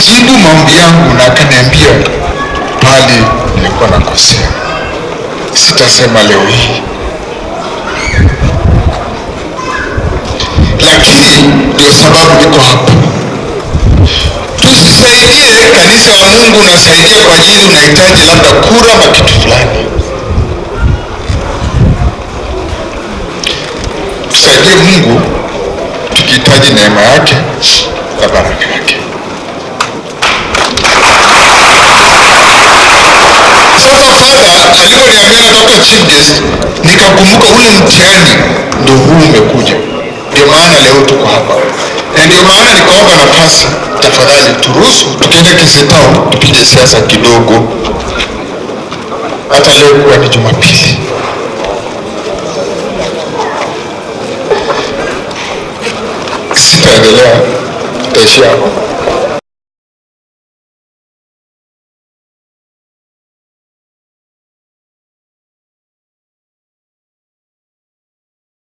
akajibu maombi yangu na akaniambia pali nilikuwa nakosea. Sitasema leo hii, lakini ndio sababu niko hapa. Tusisaidie kanisa la Mungu, nasaidia kwa ajili unahitaji labda kura na kitu fulani. Tusaidie Mungu tukihitaji neema yake na baraka yake. Sasa Father aliponiambia natoka chief guest, nikakumbuka ule mtihani ndio huu umekuja. Ndio maana leo tuko hapa, na ndio maana nikaomba nafasi, tafadhali turuhusu tukienda Kisetao tupige siasa kidogo, hata leo kuwa ni Jumapili. Sitaendelea, taishia hapo.